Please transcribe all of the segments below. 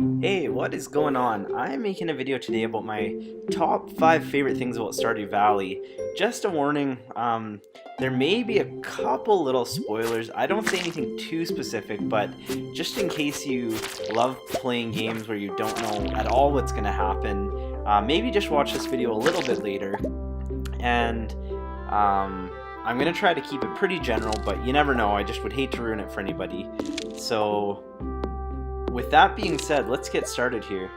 Hey, what is going on? I'm making a video today about my top 5 favorite things about Stardew Valley. Just a warning, there may be a couple little spoilers. I don't say anything too specific, but just in case you love playing games where you don't know at all what's going to happen, maybe just watch this video a little bit later. And I'm going to try to keep it pretty general, but you never know. I just would hate to ruin it for anybody. So with that being said, let's get started here.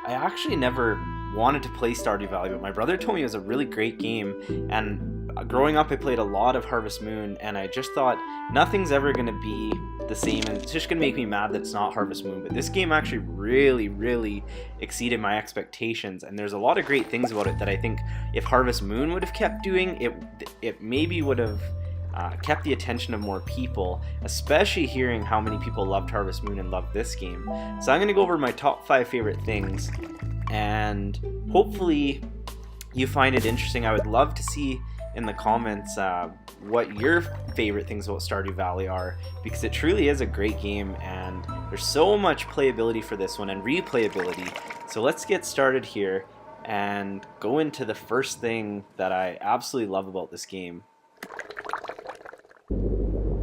I actually never wanted to play Stardew Valley, but my brother told me it was a really great game, and growing up I played a lot of Harvest Moon, and I just thought nothing's ever going to be the same, and it's just going to make me mad that it's not Harvest Moon. But this game actually really exceeded my expectations, and there's a lot of great things about it that I think if Harvest Moon would have kept doing, it maybe would have kept the attention of more people, especially hearing how many people loved Harvest Moon and loved this game. So I'm going to go over my top 5 favorite things, and hopefully you find it interesting. I would love to see in the comments what your favorite things about Stardew Valley are, because it truly is a great game, and there's so much playability for this one and replayability. So let's get started here and go into the first thing that I absolutely love about this game.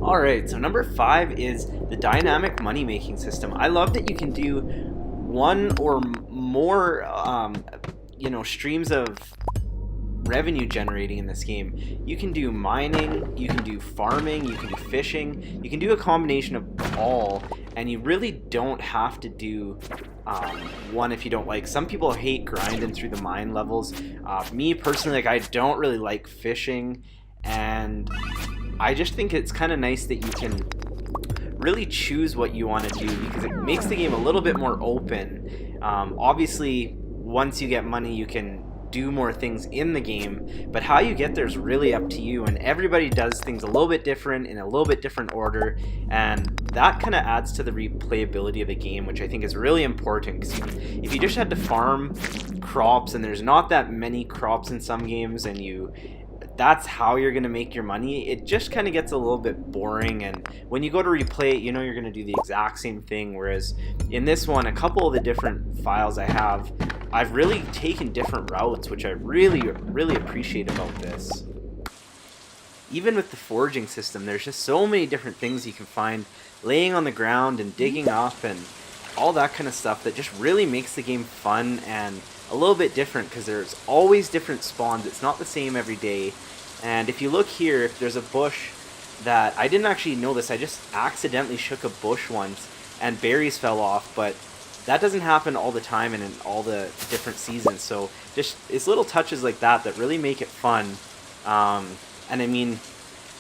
Alright, so number 5 is the dynamic money making system. I love that you can do one or more streams of revenue generating in this game. You can do mining, you can do farming, you can do fishing, you can do a combination of all, and you really don't have to do one if you don't like. Some people hate grinding through the mine levels. Me personally, like, I don't really like fishing, and I just think it's kind of nice that you can really choose what you want to do, because it makes the game a little bit more open. Obviously, once you get money, you can do more things in the game, but how you get there is really up to you, and everybody does things a little bit different in a little bit different order, and that kind of adds to the replayability of the game, which I think is really important, because if you just had to farm crops, and there's not that many crops in some games, and that's how you're going to make your money, it just kind of gets a little bit boring, and when you go to replay it, you know you're going to do the exact same thing. Whereas in this one, a couple of the different files I've really taken different routes, which I really appreciate about this. Even with the foraging system, there's just so many different things you can find laying on the ground and digging up and all that kind of stuff that just really makes the game fun and a little bit different, because there's always different spawns. It's not the same every day. And if you look here, if there's a bush that I didn't actually know this, I just accidentally shook a bush once and berries fell off, but that doesn't happen all the time and in all the different seasons. So just it's little touches like that that really make it fun. And I mean,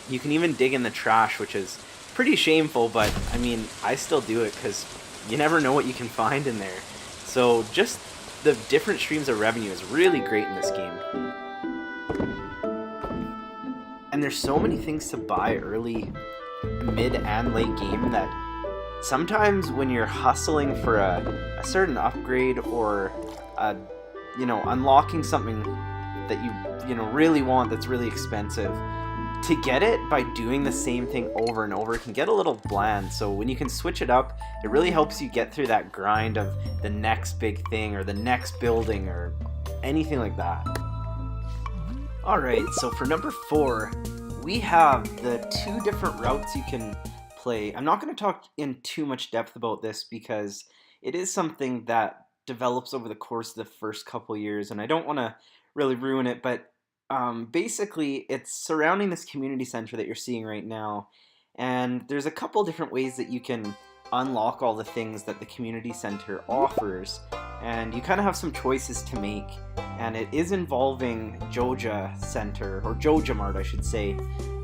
you can even dig in the trash, which is pretty shameful, but I mean, I still do it because you never know what you can find in there. So just the different streams of revenue is really great in this game. And there's so many things to buy early, mid, and late game that sometimes when you're hustling for a certain upgrade or unlocking something that you really want that's really expensive, to get it by doing the same thing over and over can get a little bland. So when you can switch it up, it really helps you get through that grind of the next big thing or the next building or anything like that. Alright, so for number 4, we have the 2 different routes you can play. I'm not going to talk in too much depth about this because it is something that develops over the course of the first couple years, and I don't want to really ruin it, but basically it's surrounding this community center that you're seeing right now, and there's a couple different ways that you can unlock all the things that the community center offers, and you kind of have some choices to make, and it is involving Joja Center, or Joja Mart I should say,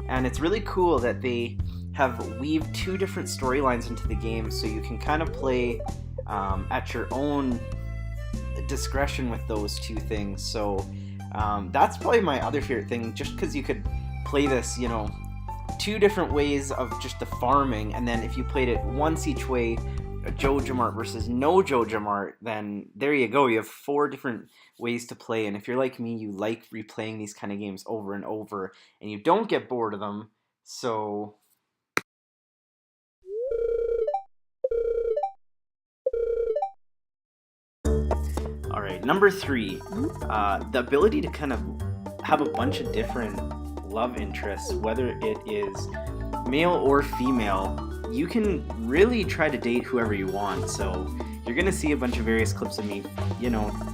and it's really cool that they have weaved 2 different storylines into the game, so you can kind of play at your own discretion with those 2 things. So that's probably my other favorite thing, just because you could play this, 2 different ways of just the farming, and then if you played it once each way, a Joja Mart versus no Joja Mart, then there you go, you have 4 different ways to play. And if you're like me, you like replaying these kind of games over and over, and you don't get bored of them. So All right, number 3, the ability to kind of have a bunch of different love interests, whether it is male or female. You can really try to date whoever you want. So you're gonna see a bunch of various clips of me,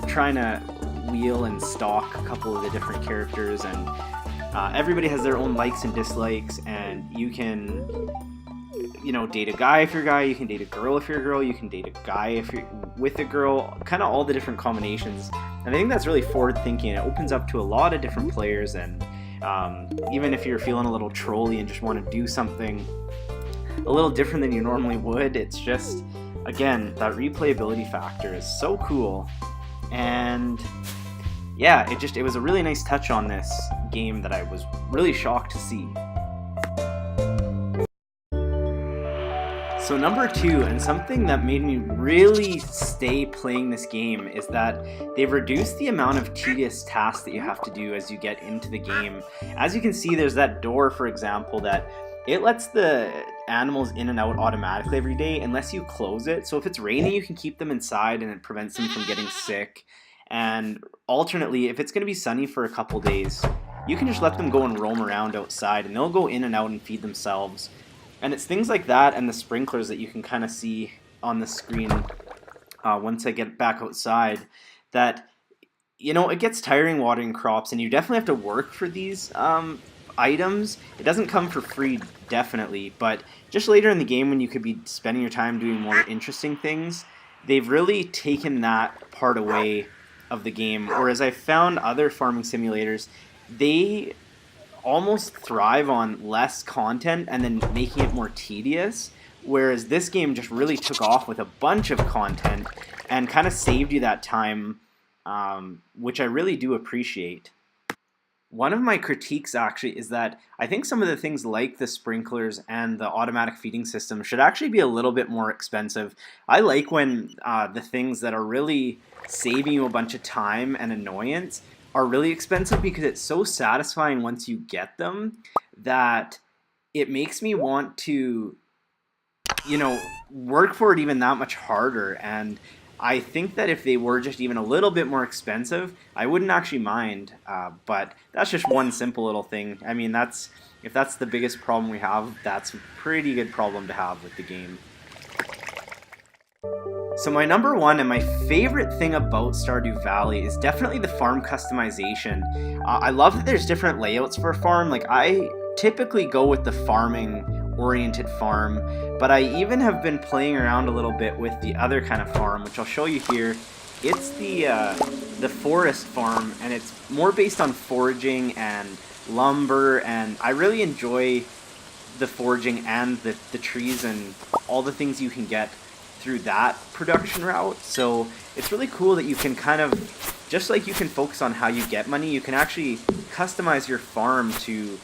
trying to wheel and stalk a couple of the different characters, and everybody has their own likes and dislikes, and you can date a guy if you're a guy, you can date a girl if you're a girl, you can date a guy if you're with a girl, kind of all the different combinations. And I think that's really forward thinking. It opens up to a lot of different players, and even if you're feeling a little trolly and just want to do something a little different than you normally would, it's just, again, that replayability factor is so cool. And yeah, it was a really nice touch on this game that I was really shocked to see. So number 2, and something that made me really stay playing this game, is that they've reduced the amount of tedious tasks that you have to do as you get into the game. As you can see, there's that door, for example, that it lets the animals in and out automatically every day unless you close it. So if it's raining, you can keep them inside and it prevents them from getting sick. And alternately, if it's going to be sunny for a couple days, you can just let them go and roam around outside, and they'll go in and out and feed themselves. And it's things like that and the sprinklers that you can kind of see on the screen once I get back outside, that, it gets tiring watering crops, and you definitely have to work for these items. It doesn't come for free, definitely, but just later in the game when you could be spending your time doing more interesting things, they've really taken that part away of the game. Whereas I found other farming simulators, they almost thrive on less content and then making it more tedious, whereas this game just really took off with a bunch of content and kind of saved you that time, which I really do appreciate. One of my critiques actually is that I think some of the things like the sprinklers and the automatic feeding system should actually be a little bit more expensive. I like when the things that are really saving you a bunch of time and annoyance are really expensive, because it's so satisfying once you get them that it makes me want to, work for it even that much harder. And I think that if they were just even a little bit more expensive, I wouldn't actually mind. But that's just one simple little thing. I mean, if that's the biggest problem we have, that's a pretty good problem to have with the game. So my number 1 and my favorite thing about Stardew Valley is definitely the farm customization. I love that there's different layouts for a farm. Like, I typically go with the farming-oriented farm, but I even have been playing around a little bit with the other kind of farm, which I'll show you here. It's the forest farm, and it's more based on foraging and lumber, and I really enjoy the foraging and the trees and all the things you can get through that production route. So it's really cool that you can kind of, just like you can focus on how you get money, you can actually customize your farm to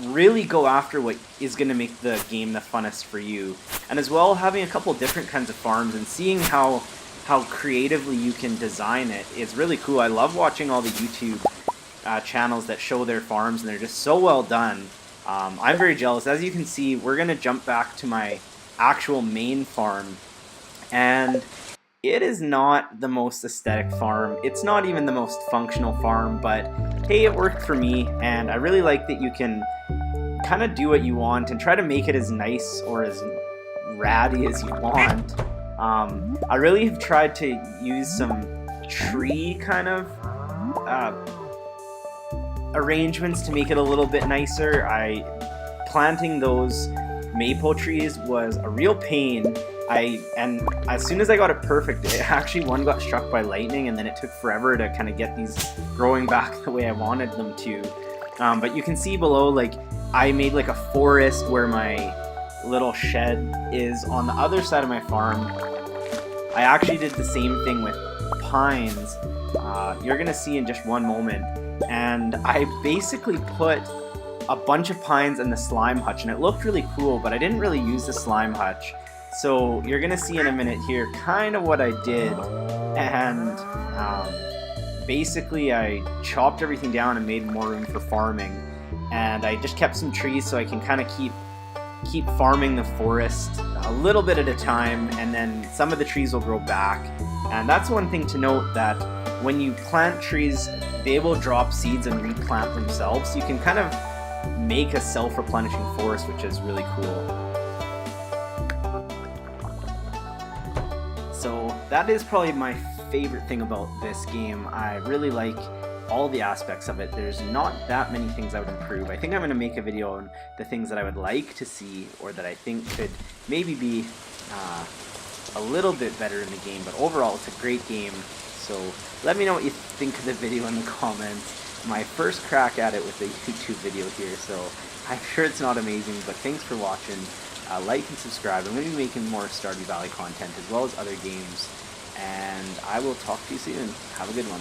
really go after what is going to make the game the funnest for you. And as well, having a couple different kinds of farms and seeing how creatively you can design it is really cool. I love watching all the YouTube channels that show their farms, and they're just so well done. I'm very jealous. As you can see, we're going to jump back to my actual main farm, and it is not the most aesthetic farm. It's not even the most functional farm, but hey, it worked for me, and I really like that you can kind of do what you want and try to make it as nice or as ratty as you want. I really have tried to use some tree kind of arrangements to make it a little bit nicer. Planting those maple trees was a real pain. And as soon as I got it perfect, one got struck by lightning, and then it took forever to kind of get these growing back the way I wanted them to. But you can see below, like, I made like a forest where my little shed is on the other side of my farm. I actually did the same thing with pines. You're gonna see in just one moment. And I basically put a bunch of pines in the slime hutch, and it looked really cool, but I didn't really use the slime hutch. So you're gonna see in a minute here kind of what I did. And basically I chopped everything down and made more room for farming. And I just kept some trees so I can kind of keep keep farming the forest a little bit at a time, and then some of the trees will grow back. And that's one thing to note, that when you plant trees, they will drop seeds and replant themselves. So you can kind of make a self-replenishing forest, which is really cool. So that is probably my favorite thing about this game. I really like all the aspects of it. There's not that many things I would improve. I think I'm going to make a video on the things that I would like to see, or that I think could maybe be a little bit better in the game. But overall, it's a great game. So let me know what you think of the video in the comments. My first crack at it with a YouTube video here, so I'm sure it's not amazing, but thanks for watching. Like and subscribe. I'm going to be making more Stardew Valley content as well as other games, and I will talk to you soon. Have a good one.